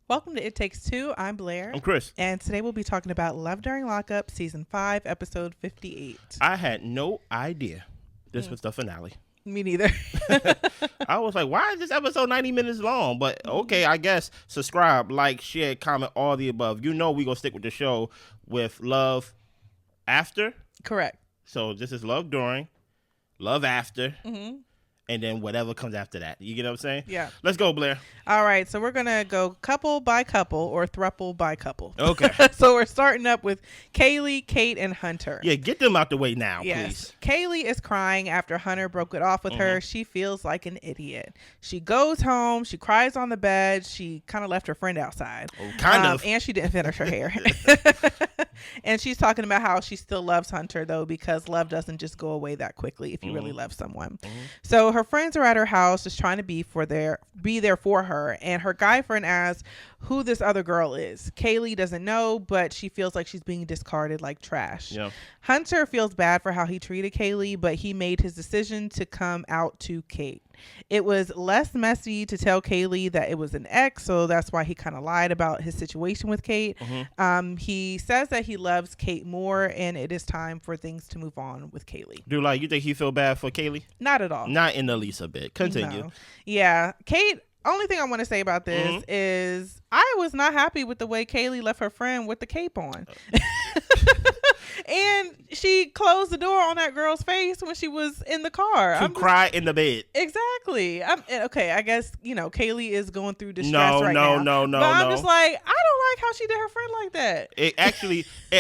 Welcome to It Takes Two. I'm Blair. I'm Chris. And today we'll be talking about Love During Lockup, Season 5, Episode 58. I had no idea this was the finale. Me neither. I was like, why is this episode 90 minutes long? But okay, I guess subscribe, like, share, comment, all the above. You know we're going to stick with the show with love after. Correct. So this is love during, love after. Mm-hmm. And then whatever comes after that. You get what I'm saying? Yeah. Let's go, Blair. All right. So we're going to go couple by couple or throuple by couple. Okay. So we're starting up with Kaylee, Kate, and Hunter. Yeah, get them out the way now, Yes. please. Kaylee is crying after Hunter broke it off with her. She feels like an idiot. She goes home. She cries on the bed. She kind of left her friend outside. Oh, kind of. And she didn't finish her hair. And she's talking about how she still loves Hunter, though, because love doesn't just go away that quickly if you really love someone. So her friends are at her house just trying to be there for her. And her guy friend asks who this other girl is. Kaylee doesn't know, but she feels like she's being discarded like trash. Yeah. Hunter feels bad for how he treated Kaylee, but he made his decision to come out to Kate. It was less messy to tell Kaylee that it was an ex, so that's why he kind of lied about his situation with Kate. He says that he loves Kate more, and it is time for things to move on with Kaylee. Do like you think he feel bad for Kaylee? Not at all. Not in the least a bit. Continue. No. Yeah, Kate. Only thing I want to say about this is I was not happy with the way Kaylee left her friend with the cape on. And she closed the door on that girl's face when she was in the car. To cry in the bed. Exactly. Okay, I guess, Kaylee is going through distress right now. No. But I'm just like, I don't like how she did her friend like that. It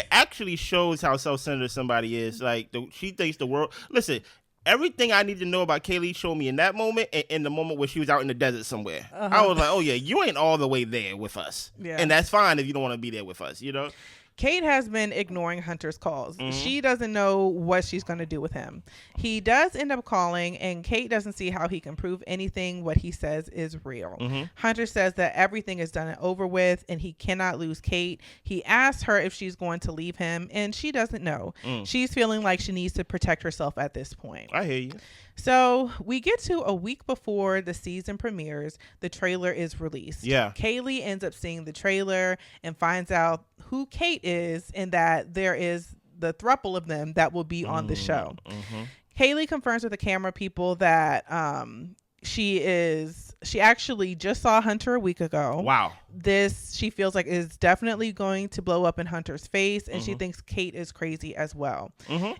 actually shows how self-centered somebody is. Like, she thinks the world... Listen, everything I need to know about Kaylee showed me in that moment and in the moment where she was out in the desert somewhere. I was like, oh, yeah, you ain't all the way there with us. Yeah. And that's fine if you don't want to be there with us, Kate has been ignoring Hunter's calls. She doesn't know what she's going to do with him. He does end up calling, and Kate doesn't see how he can prove anything what he says is real. Hunter says that everything is done and over with, and he cannot lose Kate. He asks her if she's going to leave him, and she doesn't know. She's feeling like she needs to protect herself at this point. I hear you. So we get to a week before the season premieres, the trailer is released. Yeah. Kaylee ends up seeing the trailer and finds out who Kate is and that there is the throuple of them that will be on the show. Kaylee confirms with the camera people that she actually just saw Hunter a week ago. Wow. This, she feels like, is definitely going to blow up in Hunter's face, and she thinks Kate is crazy as well.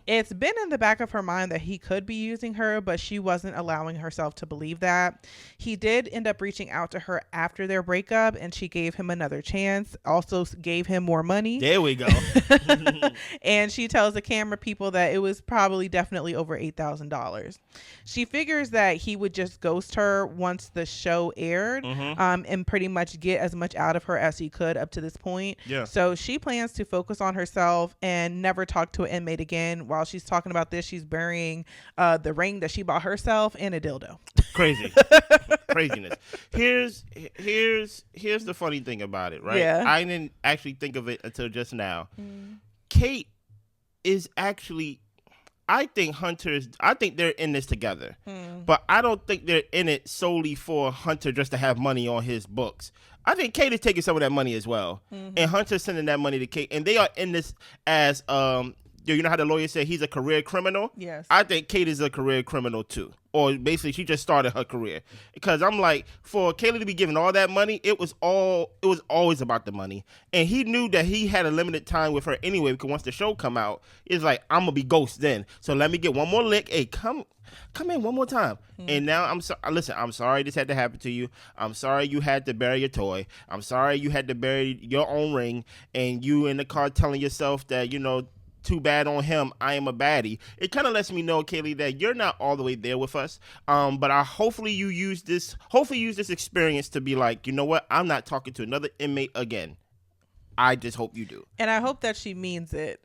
It's been in the back of her mind that he could be using her, but she wasn't allowing herself to believe that. He did end up reaching out to her after their breakup, and she gave him another chance, also gave him more money. There we go. And she tells the camera people that it was probably definitely over $8,000. She figures that he would just ghost her once the show aired, and pretty much get as much out of her as he could up to this point. Yeah. So she plans to focus on herself and never talk to an inmate again. While she's talking about this, she's burying the ring that she bought herself and a dildo. Crazy. Craziness. Here's the funny thing about it, right? Yeah. I didn't actually think of it until just now. Kate is actually... I think they're in this together, but I don't think they're in it solely for Hunter just to have money on his books. I think Kate is taking some of that money as well, and Hunter's sending that money to Kate, and they are in this as you know how the lawyer said he's a career criminal? Yes. I think Kate is a career criminal too. Or basically she just started her career. Because I'm like, for Kaylee to be giving all that money, it was always about the money. And he knew that he had a limited time with her anyway, because once the show come out, it's like, I'm gonna be ghost then. So let me get one more lick. Hey, come in one more time. And now I'm sorry this had to happen to you. I'm sorry you had to bury your toy. I'm sorry you had to bury your own ring, and you in the car telling yourself that, too bad on him, I am a baddie. It kind of lets me know, Kaylee, that you're not all the way there with us. But hopefully you use this experience to be like, you know what? I'm not talking to another inmate again. I just hope you do. And I hope that she means it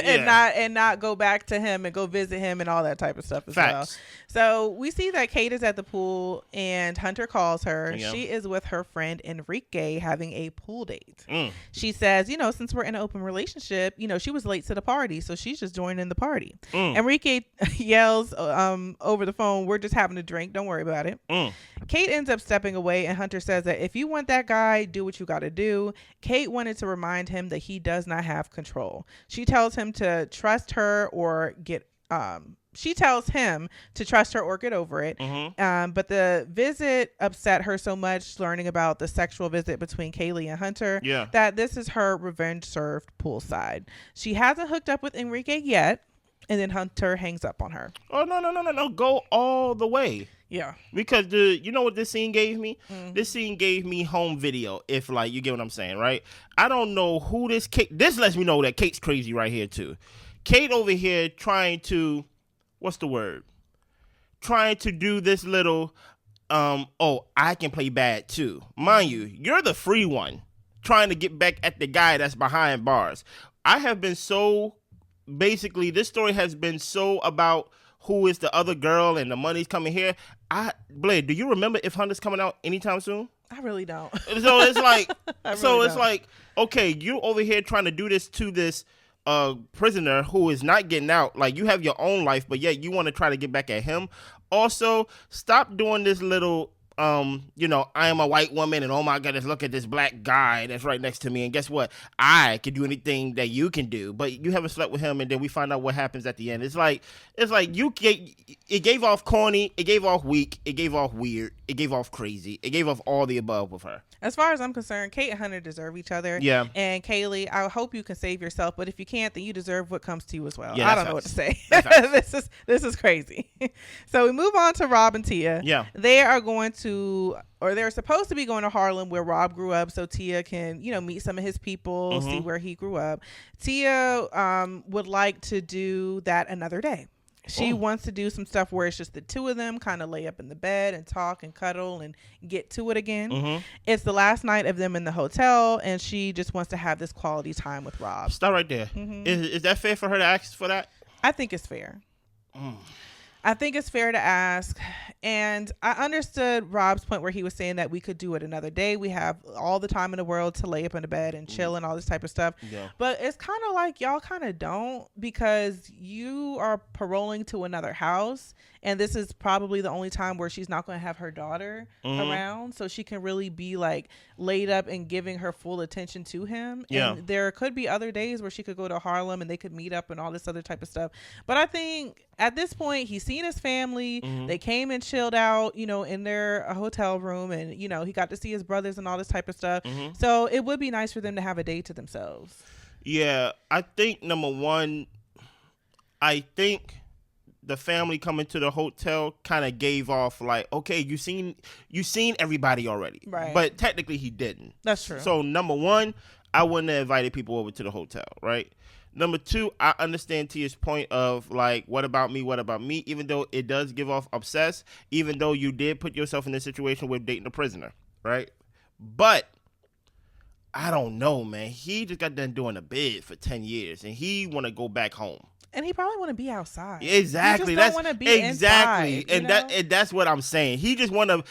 and not go back to him and go visit him and all that type of stuff as well. So we see that Kate is at the pool and Hunter calls her. Yeah. She is with her friend Enrique having a pool date. She says, since we're in an open relationship, she was late to the party, so she's just joining the party. Enrique yells over the phone, "We're just having a drink. Don't worry about it." Kate ends up stepping away, and Hunter says that if you want that guy, do what you got to do. Kate wanted to remind him that he does not have control. She tells him to trust her or get over it. But the visit upset her so much, learning about the sexual visit between Kaylee and Hunter, that this is her revenge served poolside. She hasn't hooked up with Enrique yet, and then Hunter hangs up on her. Oh, no. Go all the way. Yeah. Because you know what this scene gave me? This scene gave me home video, if like you get what I'm saying, right? I don't know who this Kate. This lets me know that Kate's crazy right here too. Kate over here trying to, what's the word? Trying to do this little, I can play bad too. Mind you, you're the free one trying to get back at the guy that's behind bars. I have been so, basically, this story has been so about who is the other girl and the money's coming here. Blade, do you remember if Hunter's coming out anytime soon? I really don't. So it's like, like, okay, you over here trying to do this to this prisoner who is not getting out. Like, you have your own life, but yet you want to try to get back at him. Also, stop doing this little, I am a white woman and oh my goodness, look at this black guy that's right next to me. And guess what? I can do anything that you can do, but you haven't slept with him. And then we find out what happens at the end. It's like it gave off corny. It gave off weak. It gave off weird. It gave off crazy. It gave off all the above with her. As far as I'm concerned, Kate and Hunter deserve each other. Yeah. And Kaylee, I hope you can save yourself, but if you can't, then you deserve what comes to you as well. Yeah, I don't know what to say. This is crazy. So we move on to Rob and Tia. Yeah. They are going to, or they're supposed to be going to Harlem where Rob grew up, so Tia can, meet some of his people, see where he grew up. Tia would like to do that another day. She wants to do some stuff where it's just the two of them, kind of lay up in the bed and talk and cuddle and get to it again. It's the last night of them in the hotel, and she just wants to have this quality time with Rob. Stop right there. Is that fair for her to ask for that? I think it's fair. I think it's fair to ask. And I understood Rob's point where he was saying that we could do it another day. We have all the time in the world to lay up in the bed and chill and all this type of stuff. Yeah. But it's kind of like y'all kind of don't, because you are paroling to another house. And this is probably the only time where she's not going to have her daughter around. So she can really be like laid up and giving her full attention to him. Yeah. And there could be other days where she could go to Harlem and they could meet up and all this other type of stuff. But I think at this point, he's seen his family. They came and chilled out, in their hotel room. And, he got to see his brothers and all this type of stuff. So it would be nice for them to have a day to themselves. Yeah. I think, number one, the family coming to the hotel kind of gave off like, okay, you seen everybody already. Right. But technically he didn't. That's true. So number one, I wouldn't have invited people over to the hotel, right? Number two, I understand Tia's point of like, what about me? What about me? Even though it does give off obsessed, even though you did put yourself in this situation with dating a prisoner, right? But I don't know, man. He just got done doing a bid for 10 years and he want to go back home. And he probably want to be outside. Exactly. He just don't want to be inside, and that's what I'm saying. He just want to.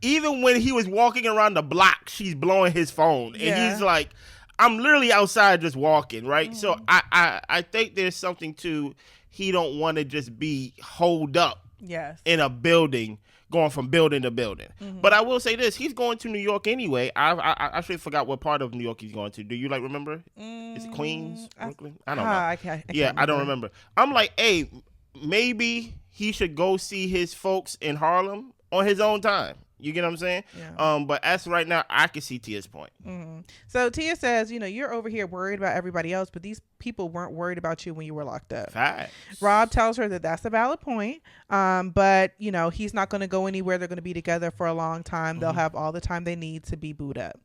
Even when he was walking around the block, she's blowing his phone, and he's like, "I'm literally outside just walking, right?" So I think there's something to he don't want to just be holed up, in a building, going from building to building. But I will say this: he's going to New York anyway. I actually forgot what part of New York he's going to. Do you remember? Is it Queens, Brooklyn? I don't know. I don't remember. I'm like, hey, maybe he should go see his folks in Harlem on his own time. You get what I'm saying? Yeah. But as right now, I can see Tia's point. So Tia says, you're over here worried about everybody else, but these people weren't worried about you when you were locked up. Facts. Rob tells her that that's a valid point. But he's not going to go anywhere. They're going to be together for a long time. They'll have all the time they need to be booed up.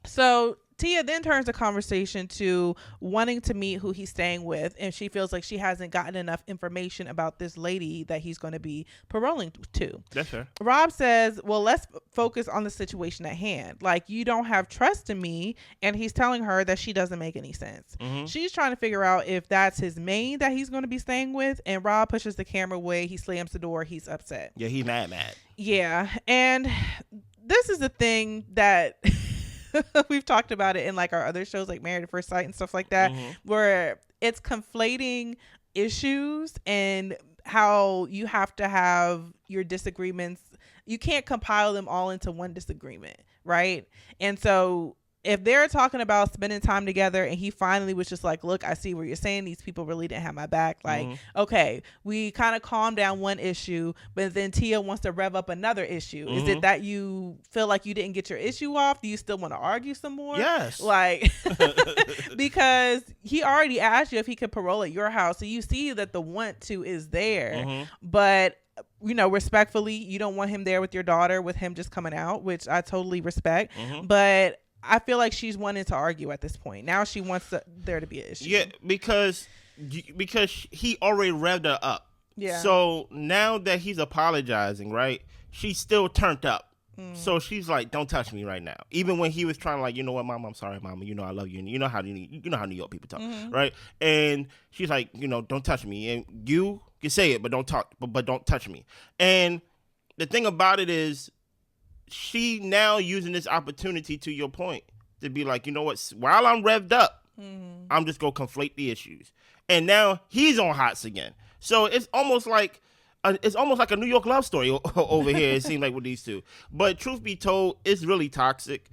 So Tia then turns the conversation to wanting to meet who he's staying with, and she feels like she hasn't gotten enough information about this lady that he's going to be paroling to. That's her. Rob says, well, let's focus on the situation at hand. Like, you don't have trust in me, and he's telling her that she doesn't make any sense. She's trying to figure out if that's his maid that he's going to be staying with, and Rob pushes the camera away. He slams the door. He's upset. Yeah, he's mad. Yeah, and this is the thing that... we've talked about it in like our other shows like Married at First Sight and stuff like that, where it's conflating issues and how you have to have your disagreements. You can't compile them all into one disagreement, right? And so if they're talking about spending time together and he finally was just like, look, I see where you're saying these people really didn't have my back. Like, okay, we kind of calmed down one issue, but then Tia wants to rev up another issue. Is it that you feel like you didn't get your issue off? Do you still want to argue some more? Yes. Like, because he already asked you if he could parole at your house. So you see that the want to is there, but you know, respectfully, you don't want him there with your daughter, with him just coming out, which I totally respect. But I feel like she's wanting to argue at this point. Now she wants there to be an issue. Yeah, because he already revved her up. Yeah. So now that he's apologizing, right, she's still turned up. So she's like, don't touch me right now. Even when he was trying to like, you know what, Mama, I'm sorry, Mama. You know I love you. And you know how New York people talk, right? And she's like, you know, don't touch me. And you can say it, but don't talk, but don't touch me. And the thing about it is, she now using this opportunity, to your point, to be like, you know what, while I'm revved up, I'm just going to conflate the issues. And now he's on hots again. So it's almost like a New York love story over here, it seems like, with these two. But truth be told, it's really toxic,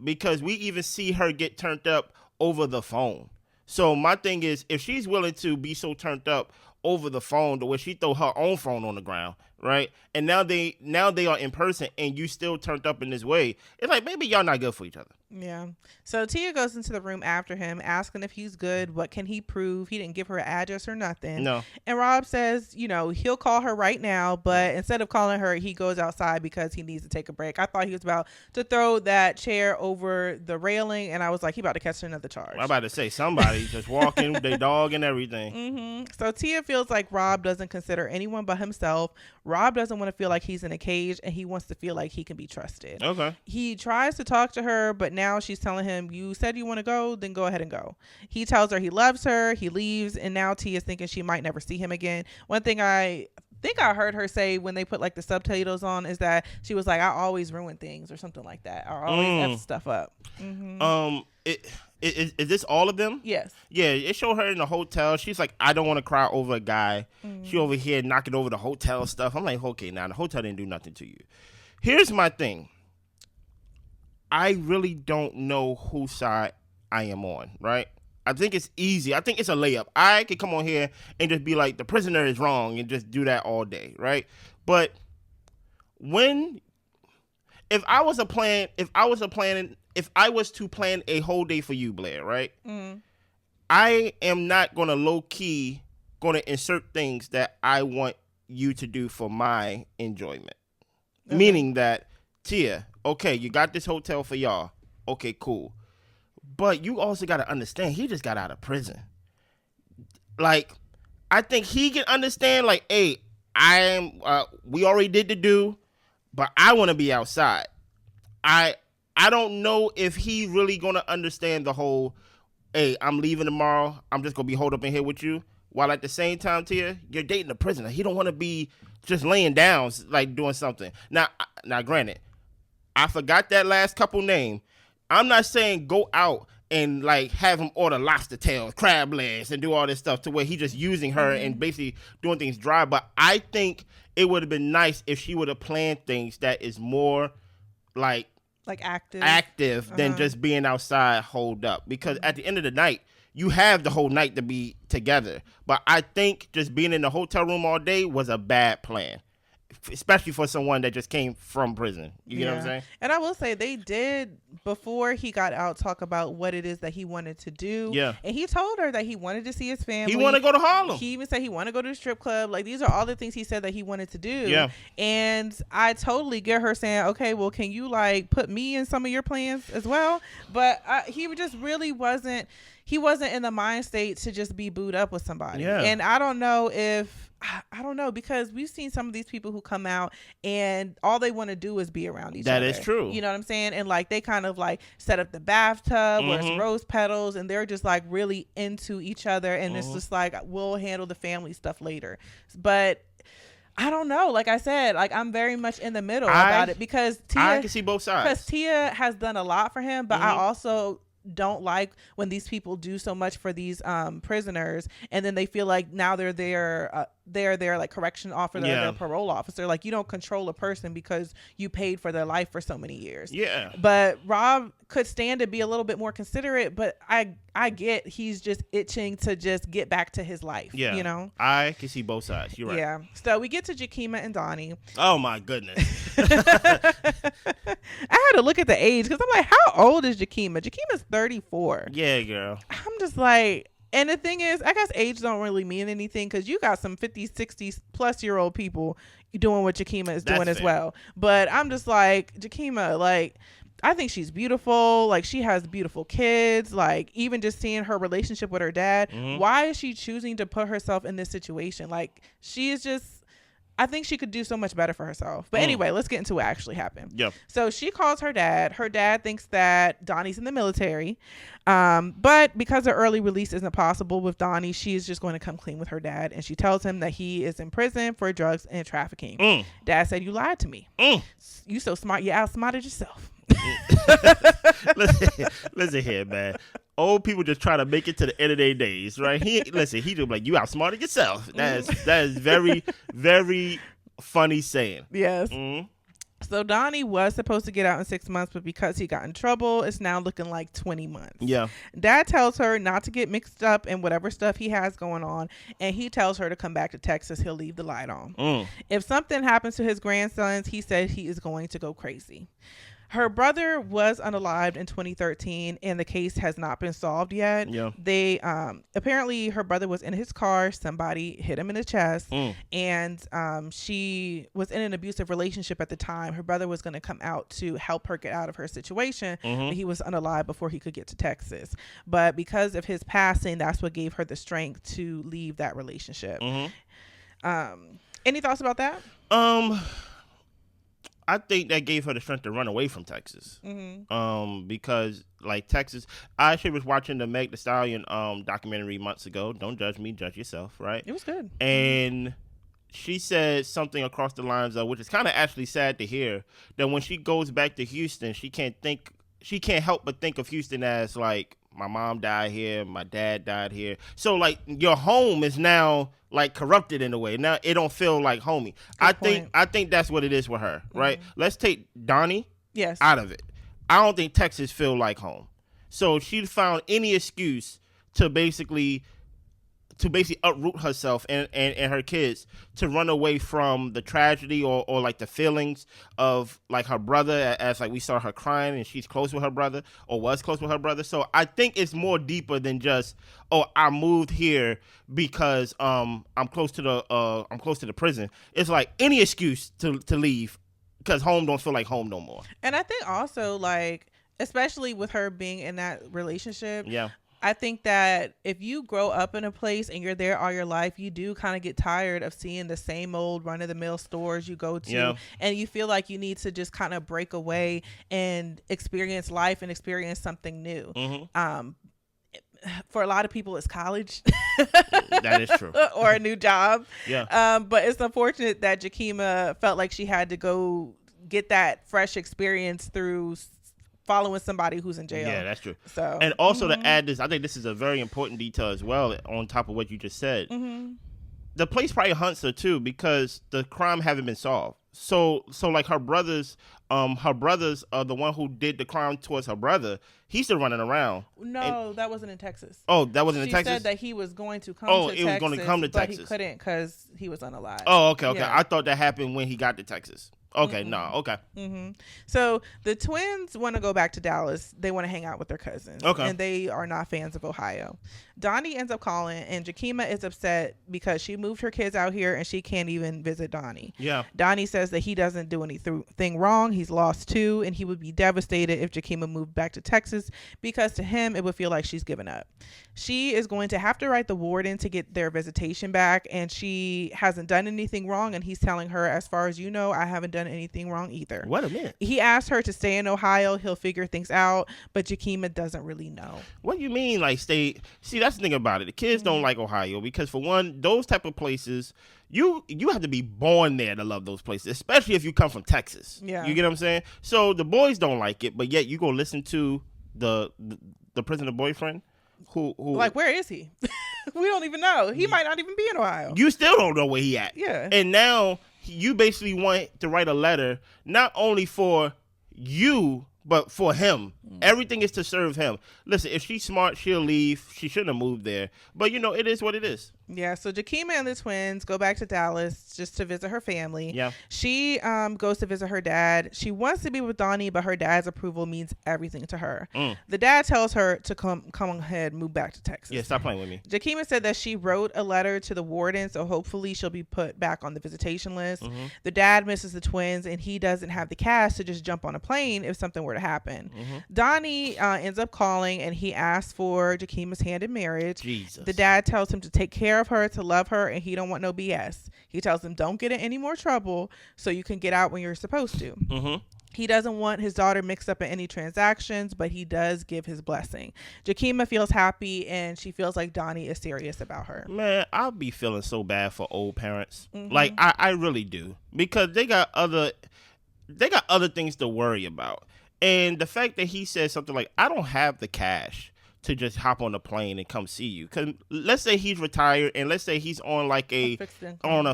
because we even see her get turned up over the phone. So my thing is, if she's willing to be so turned up over the phone to where she throw her own phone on the ground, right? And now they are in person and you still turned up in this way, it's like, maybe y'all not good for each other. Yeah. So Tia goes into the room after him, asking if he's good. What can he prove? He didn't give her an address or nothing. No. And Rob says, you know, he'll call her right now, but instead of calling her, he goes outside because he needs to take a break. I thought he was about to throw that chair over the railing, and I was like, he about to catch another charge. I'm about to say, somebody just walking with their dog and everything. So Tia feels like Rob doesn't consider anyone but himself. Rob doesn't want to feel like he's in a cage, and he wants to feel like he can be trusted. Okay. He tries to talk to her, but now she's telling him, you said you want to go, then go ahead and go. He tells her he loves her, he leaves, and now Tia's thinking she might never see him again. One thing I think I heard her say when they put like the subtitles on is that she was like, I always ruin things or something like that, or always F stuff up. Is this all of them? Yes. Yeah, it showed her in the hotel. She's like, I don't want to cry over a guy. She over here knocking over the hotel stuff. I'm like, okay, now the hotel didn't do nothing to you. Here's my thing. I really don't know whose side I am on, right? I think it's easy. I think it's a layup. I could come on here and just be like, the prisoner is wrong, and just do that all day, right? But if I was to plan a whole day for you, Blair, right? I am not going to low-key going to insert things that I want you to do for my enjoyment. Okay. Meaning that, Tia, okay, you got this hotel for y'all. Okay, cool. But you also got to understand, he just got out of prison. Like, I think he can understand, like, hey, we already did the do, but I want to be outside. I don't know if he really going to understand the whole, hey, I'm leaving tomorrow, I'm just going to be holed up in here with you. While at the same time, Tia, you're dating a prisoner. He don't want to be just laying down, like doing something. Now, granted, I forgot that last couple name. I'm not saying go out and like have him order lobster tails, crab legs, and do all this stuff to where he just using her and basically doing things dry. But I think it would have been nice if she would have planned things that is more like active than just being outside holed up. Because at the end of the night, you have the whole night to be together. But I think just being in the hotel room all day was a bad plan, especially for someone that just came from prison. You know what I'm saying? And I will say they did, before he got out, talk about what it is that he wanted to do. Yeah. And he told her that he wanted to see his family. He wanted to go to Harlem. He even said he wanted to go to the strip club. Like, these are all the things he said that he wanted to do. Yeah. And I totally get her saying, okay, well, can you like put me in some of your plans as well? But he just really wasn't in the mind state to just be booed up with somebody. Yeah. And I don't know, because we've seen some of these people who come out and all they want to do is be around each other. That is true. You know what I'm saying? And like they kind of like set up the bathtub where it's rose petals, and they're just like really into each other, and it's just like, we'll handle the family stuff later. But I don't know. Like I said, like I'm very much in the middle about it, because I can see both sides. Because Tia has done a lot for him, but I also don't like when these people do so much for these prisoners, and then they feel like now they're their they're their like correction officer, their parole officer. Like, you don't control a person because you paid for their life for so many years. Yeah. But Rob could stand to be a little bit more considerate, but I get he's just itching to just get back to his life. Yeah. You know? I can see both sides. You're right. Yeah. So we get to Jakima and Donnie. Oh my goodness. I had to look at the age because I'm like, how old is Jakeema? Jakeema's 34. Yeah, girl. I'm just like, and the thing is, I guess age don't really mean anything because you got some 50, 60 plus year old people doing what Jakeema is doing as well. But I'm just like, Jakeema, like, I think she's beautiful. Like, she has beautiful kids. Like, even just seeing her relationship with her dad, why is she choosing to put herself in this situation? Like, she is just, I think she could do so much better for herself. But anyway, let's get into what actually happened. Yep. So she calls her dad. Her dad thinks that Donnie's in the military. But because her early release isn't possible with Donnie, she is just going to come clean with her dad. And she tells him that he is in prison for drugs and trafficking. Dad said, you lied to me. You so smart. You outsmarted yourself. listen here, man. Old people just try to make it to the end of their days, right? He just like, you outsmarted yourself. That is very, very funny saying. Yes. So Donnie was supposed to get out in 6 months, but because he got in trouble, it's now looking like 20 months. Yeah. Dad tells her not to get mixed up in whatever stuff he has going on, and he tells her to come back to Texas. He'll leave the light on. If something happens to his grandsons, he said he is going to go crazy. Her brother was unalived in 2013, and the case has not been solved yet. Yeah. They apparently her brother was in his car. Somebody hit him in the chest, and she was in an abusive relationship at the time. Her brother was going to come out to help her get out of her situation, but he was unalived before he could get to Texas. But because of his passing, that's what gave her the strength to leave that relationship. Any thoughts about that? I think that gave her the strength to run away from Texas. Because like Texas, I actually was watching the Meg Thee Stallion documentary months ago. Don't judge me, judge yourself, right? It was good. And she said something across the lines of, which is kind of actually sad to hear, that when she goes back to Houston, she can't help but think of Houston as like, my mom died here, my dad died here. So like your home is now like corrupted in a way. Now it don't feel like homey. I think that's what it is with her, right? Let's take Donnie out of it. I don't think Texas feel like home. So she found any excuse to basically uproot herself and her kids to run away from the tragedy or like the feelings of like her brother, as like we saw her crying and she's close with her brother or was close with her brother. So I think it's more deeper than just, oh, I moved here because I'm close to the prison. It's like any excuse to leave because home don't feel like home no more. And I think also, like, especially with her being in that relationship, I think that if you grow up in a place and you're there all your life, you do kind of get tired of seeing the same old run-of-the-mill stores you go to, and you feel like you need to just kind of break away and experience life and experience something new. For a lot of people, it's college. That is true. Or a new job. Yeah. But it's unfortunate that Jakeema felt like she had to go get that fresh experience through following somebody who's in jail. Yeah, that's true. So, and also to add this, I think this is a very important detail as well on top of what you just said. The police probably hunts her too because the crime haven't been solved. So like her brothers are the one who did the crime towards her brother. He's still running around. No, that wasn't in Texas. Oh, that wasn't in Texas? She said that he was going to come to Texas. Oh, he was going to come to Texas. But he couldn't because he was unalive. Oh, okay. Yeah. I thought that happened when he got to Texas. Okay, no, okay. So the twins want to go back to Dallas. They want to hang out with their cousins. Okay. And they are not fans of Ohio. Donnie ends up calling, and Jakeema is upset because she moved her kids out here and she can't even visit Donnie. Yeah. Donnie says that he doesn't do anything wrong. He's lost too, and he would be devastated if Jakeema moved back to Texas because to him it would feel like she's given up. She is going to have to write the warden to get their visitation back, and she hasn't done anything wrong, and he's telling her, as far as you know, I haven't done anything wrong either. What a minute. He asked her to stay in Ohio. He'll figure things out, but Jakeema doesn't really know. What do you mean, like, stay? See, that's the thing about it. The kids don't like Ohio because, for one, those type of places, you have to be born there to love those places, especially if you come from Texas. Yeah. You get what I'm saying? So the boys don't like it, but yet you go listen to the prisoner boyfriend who like, where is he? We don't even know. He might not even be in Ohio. You still don't know where he at. Yeah. And now you basically want to write a letter not only for you, but for him. Everything is to serve him. Listen, if she's smart, she'll leave. She shouldn't have moved there. But, it is what it is. Yeah, so Jakeema and the twins go back to Dallas just to visit her family. Yeah. She goes to visit her dad. She wants to be with Donny, but her dad's approval means everything to her. The dad tells her to come ahead, move back to Texas. Yeah, stop playing with me. Jakeema said that she wrote a letter to the warden, so hopefully she'll be put back on the visitation list. The dad misses the twins, and he doesn't have the cash to just jump on a plane if something were to happen. Donny ends up calling, and he asks for Jakeema's hand in marriage. Jesus. The dad tells him to take care of her, to love her, and he don't want no BS. He tells him, don't get in any more trouble so you can get out when you're supposed to. He doesn't want his daughter mixed up in any transactions, but he does give his blessing. Jakeema feels happy, and she feels like Donny is serious about her. Man, I'll be feeling so bad for old parents. Like, I really do. Because they got other things to worry about. And the fact that he said something like, I don't have the cash to just hop on a plane and come see you. Because let's say he's retired, and let's say he's on like a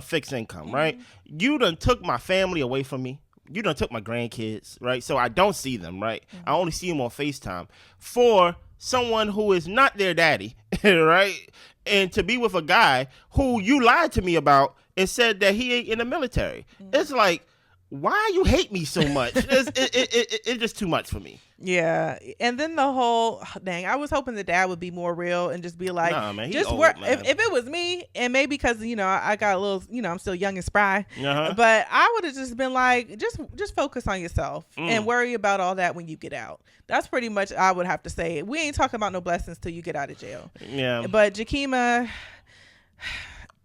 fixed income, right? You done took my family away from me. You done took my grandkids, right? So I don't see them, right? I only see them on FaceTime. For someone who is not their daddy, right? And to be with a guy who you lied to me about and said that he ain't in the military. It's like, why you hate me so much? It's just too much for me. Yeah. And then the whole, dang, I was hoping the dad would be more real and just be like, nah, man, just old, work. Man. If it was me, and maybe because, I got a little, I'm still young and spry, but I would have just been like, just focus on yourself and worry about all that when you get out. That's pretty much, I would have to say. We ain't talking about no blessings till you get out of jail. Yeah. But Jakeema,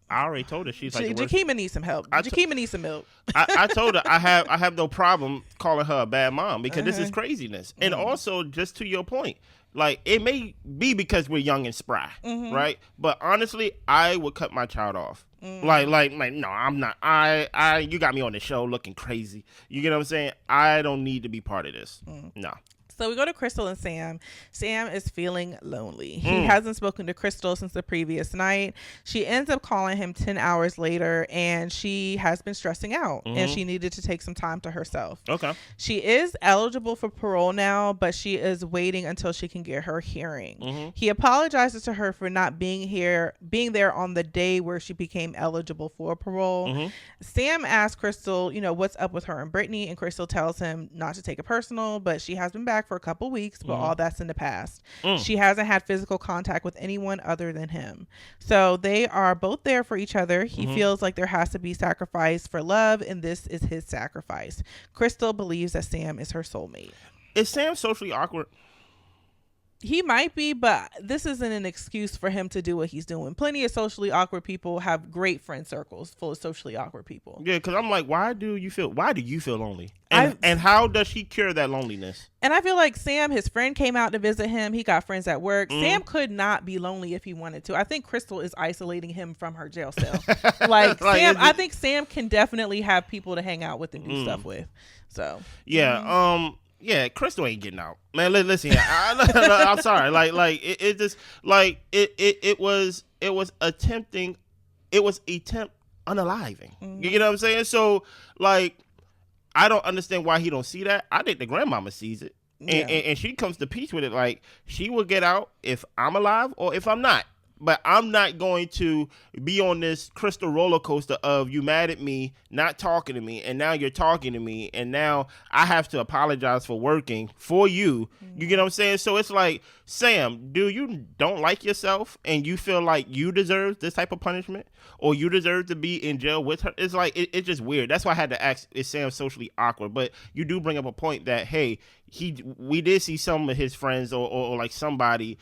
I already told her she's like Jakeema needs some help. Jakeema needs some milk. I told her I have no problem calling her a bad mom because this is craziness. And also, just to your point, like, it may be because we're young and spry, right? But honestly, I would cut my child off. Like, no, I'm not. You got me on the show looking crazy. You get what I'm saying? I don't need to be part of this. No. So we go to Crystal and Sam. Sam is feeling lonely. He hasn't spoken to Crystal since the previous night. She ends up calling him 10 hours later, and she has been stressing out, and she needed to take some time to herself. Okay. She is eligible for parole now, but she is waiting until she can get her hearing. He apologizes to her for not being there on the day where she became eligible for parole. Sam asks Crystal, what's up with her and Brittany, and Crystal tells him not to take it personal, but she has been back for a couple weeks, but all that's in the past. She hasn't had physical contact with anyone other than him. So they are both there for each other. He feels like there has to be sacrifice for love, and this is his sacrifice. Crystal believes that Sam is her soulmate. Is Sam socially awkward? He might be, but this isn't an excuse for him to do what he's doing. Plenty of socially awkward people have great friend circles full of socially awkward people. Yeah, because I'm like, why do you feel lonely? And how does she cure that loneliness? And I feel like Sam, his friend came out to visit him. He got friends at work. Sam could not be lonely if he wanted to. I think Crystal is isolating him from her jail cell. Like Sam, I think Sam can definitely have people to hang out with and do stuff with. So yeah, yeah, Crystal ain't getting out, man. Listen, I'm sorry. It was attempt unaliving. You know what I'm saying? So like, I don't understand why he don't see that. I think the grandmama sees it, and she comes to peace with it. Like, she will get out if I'm alive or if I'm not. But I'm not going to be on this crystal roller coaster of you mad at me, not talking to me, and now you're talking to me, and now I have to apologize for working for you. You get what I'm saying? So it's like, Sam, do you don't like yourself and you feel like you deserve this type of punishment, or you deserve to be in jail with her? It's like, it's just weird. That's why I had to ask, is Sam socially awkward? But you do bring up a point that, hey, we did see some of his friends or like somebody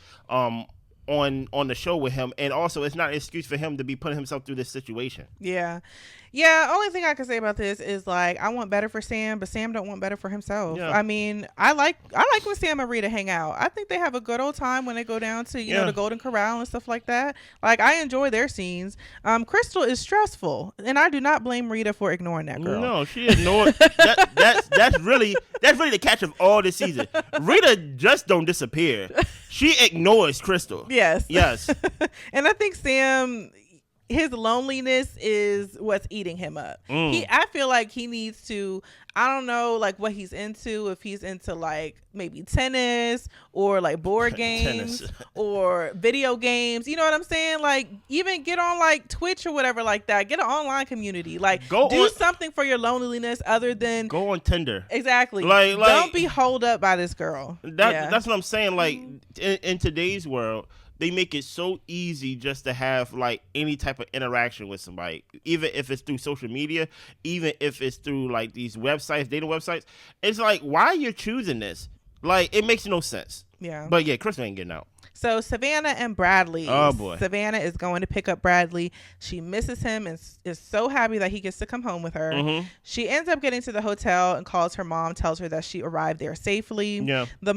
on the show with him, and also it's not an excuse for him to be putting himself through this situation. Only thing I can say about this is, like, I want better for Sam, but Sam don't want better for himself. I mean, I like when Sam and Rita hang out. I think they have a good old time when they go down to the Golden Corral and stuff like that. Like, I enjoy their scenes. Crystal is stressful, and I do not blame Rita for ignoring that girl. No, she ignored that's really the catch of all this season. Rita just don't disappear. She ignores Crystal. Yes. Yes. And I think Sam, his loneliness is what's eating him up. I feel like he needs to, I don't know, like what he's into, if he's into like maybe tennis or like board games or video games. You know what I'm saying? Like even get on like Twitch or whatever like that. Get an online community. Like do something for your loneliness other than go on Tinder. Exactly. Like don't be holed up by this girl. That's what I'm saying. Like in today's world, they make it so easy just to have like any type of interaction with somebody, even if it's through social media, even if it's through like these websites, dating websites. It's like, why are you choosing this? Like, it makes no sense. Yeah. But yeah, Crystal ain't getting out. So Savannah and Bradley. Oh boy. Savannah is going to pick up Bradley. She misses him and is so happy that he gets to come home with her. Mm-hmm. She ends up getting to the hotel and calls her mom, tells her that she arrived there safely. Yeah. Her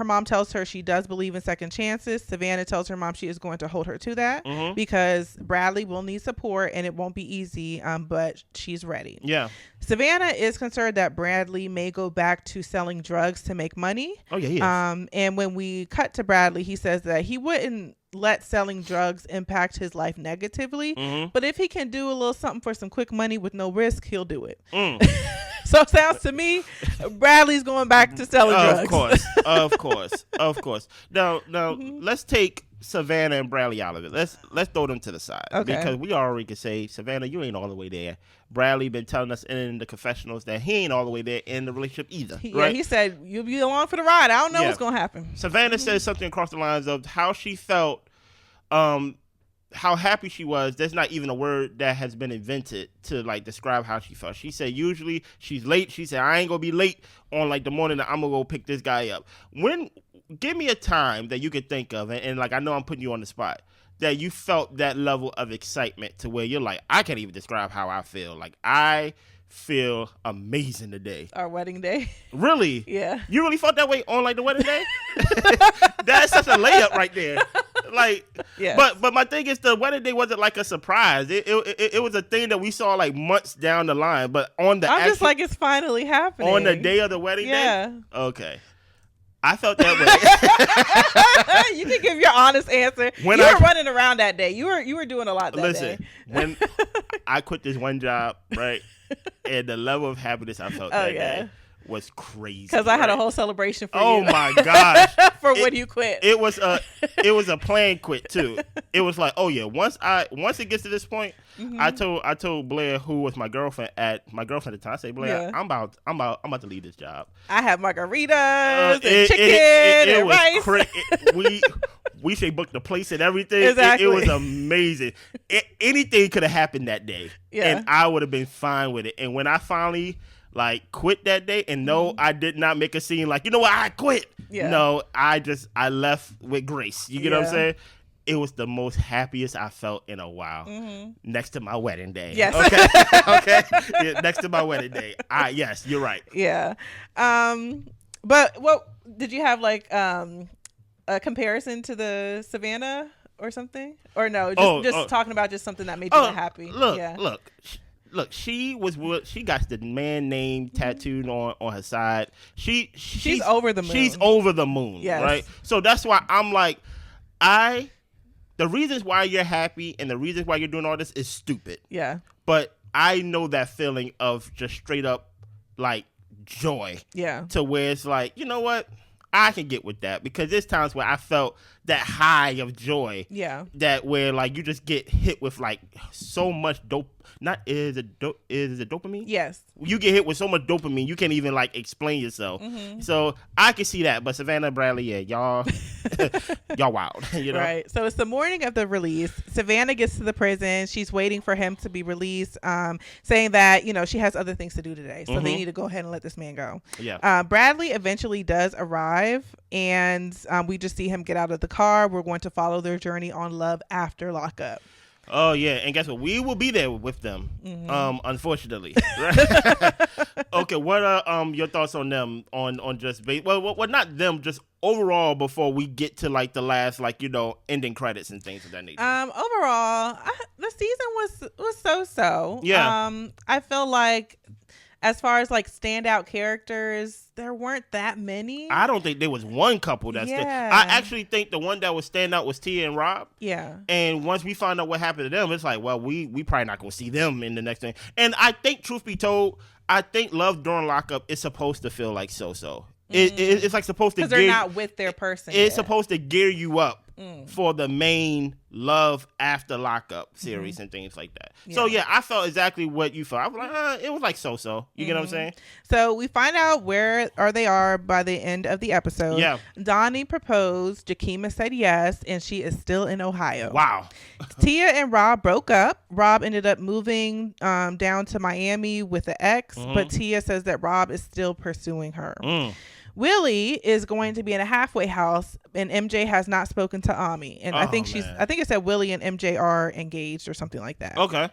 mom tells her she does believe in second chances. Savannah tells her mom she is going to hold her to that because Bradley will need support and it won't be easy, but she's ready. Yeah. Savannah is concerned that Bradley may go back to selling drugs to make money. Oh yeah, he is. And when we cut to Bradley, he says that he wouldn't let selling drugs impact his life negatively, but if he can do a little something for some quick money with no risk, he'll do it. So it sounds to me, Bradley's going back to selling drugs. Of course. Now, let's take Savannah and Bradley out of it. Let's throw them to the side, because we already can say, Savannah, you ain't all the way there. Bradley been telling us in the confessionals that he ain't all the way there in the relationship either. Right? He said you'll be along for the ride. I don't know what's gonna happen. Savannah says something across the lines of how she felt, how happy she was. There's not even a word that has been invented to like describe how she felt. She said usually she's late. She said I ain't gonna be late on like the morning that I'm gonna go pick this guy up. Give me a time that you could think of, and like I know I'm putting you on the spot, that you felt that level of excitement to where you're like, I can't even describe how I feel. Like I feel amazing today. Our wedding day. Really? Yeah. You really felt that way on like the wedding day? That's such a layup right there. Like, yeah. But my thing is the wedding day wasn't like a surprise. It was a thing that we saw like months down the line. But on the just like it's finally happening on the day of the wedding day. Yeah. Okay. I felt that way. You can give your honest answer. You were running around that day. You were doing a lot that day. When I quit this one job, right, and the level of happiness I felt that day was crazy. Because I had a whole celebration for you. Oh my gosh! For when you quit, it was a planned quit too. It was like, oh yeah, once it gets to this point, I told Blair, who was my girlfriend at the time, I said, Blair, I'm about to leave this job. I have margaritas and chicken and rice. We should book the place and everything. Exactly. It was amazing. Anything could have happened that day, and I would have been fine with it. And when I finally like quit that day, and no, I did not make a scene like, you know what, I quit. Yeah. No, I left with grace. You get what I'm saying? It was the most happiest I felt in a while. Next to my wedding day. Yes. Okay. Yeah, next to my wedding day. Yes, you're right. Yeah. But what did you have like a comparison to the Savannah or something? Or no, just talking about just something that made you happy. Look, she got the man name tattooed on her side. She's over the moon. She's over the moon, yes. Right? So that's why I'm like, the reasons why you're happy and the reasons why you're doing all this is stupid. Yeah. But I know that feeling of just straight up like joy. Yeah. To where it's like, you know what? I can get with that, because there's times where I felt that high of joy. Yeah. That where like you just get hit with like so much is it dopamine? Yes. You get hit with so much dopamine you can't even like explain yourself. So I can see that, but Savannah and Bradley, y'all wild. You know? Right. So it's the morning of the release. Savannah gets to the prison. She's waiting for him to be released, saying that she has other things to do today, so they need to go ahead and let this man go. Yeah. Bradley eventually does arrive, and we just see him get out of the car. We're going to follow their journey on Love after Lockup. Oh yeah, and guess what? We will be there with them. Unfortunately. Okay, what are your thoughts on them? On just well, not them, just overall. Before we get to like the last ending credits and things of that nature. Overall, the season was so. Yeah. I feel like as far as like standout characters, there weren't that many. I don't think there was one couple that's there. I actually think the one that was stand out was Tia and Rob. Yeah. And once we find out what happened to them, it's like, well, we probably not going to see them in the next thing. And I think, truth be told, I think love during lockup is supposed to feel like so-so. It's like supposed to, because they're not with their person. It's supposed to gear you up for the main love after lockup series and things like that. Yeah. So yeah, I felt exactly what you felt. I was like, it was like so-so. You get what I'm saying? So we find out where they are by the end of the episode. Yeah. Donnie proposed. Jakeema said yes, and she is still in Ohio. Wow. Tia and Rob broke up. Rob ended up moving down to Miami with the ex, but Tia says that Rob is still pursuing her. Willie is going to be in a halfway house, and MJ has not spoken to Ami. And I think it said Willie and MJ are engaged or something like that. Okay.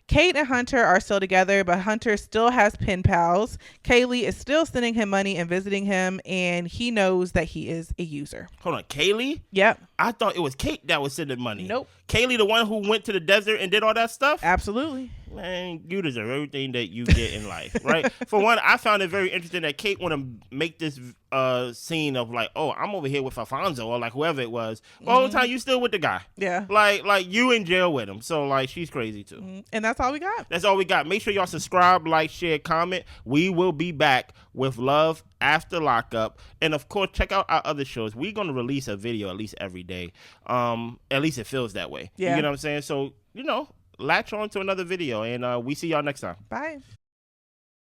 Kate and Hunter are still together, but Hunter still has pen pals. Kaylee is still sending him money and visiting him, and he knows that he is a user. Hold on, Kaylee? Yep. I thought it was Kate that was sending money. Nope. Kaylee, the one who went to the desert and did all that stuff? Absolutely. Man, you deserve everything that you get in life, right? For one, I found it very interesting that Kate want to make this scene of like, oh, I'm over here with Alfonso or like whoever it was. All the time you still with the guy. Yeah. Like you in jail with him. So like she's crazy too. And that's all we got. That's all we got. Make sure y'all subscribe, like, share, comment. We will be back with Love After Lockup. And of course, check out our other shows. We're going to release a video at least every day. At least it feels that way. Yeah. You know what I'm saying? So, latch on to another video, and we see y'all next time. Bye.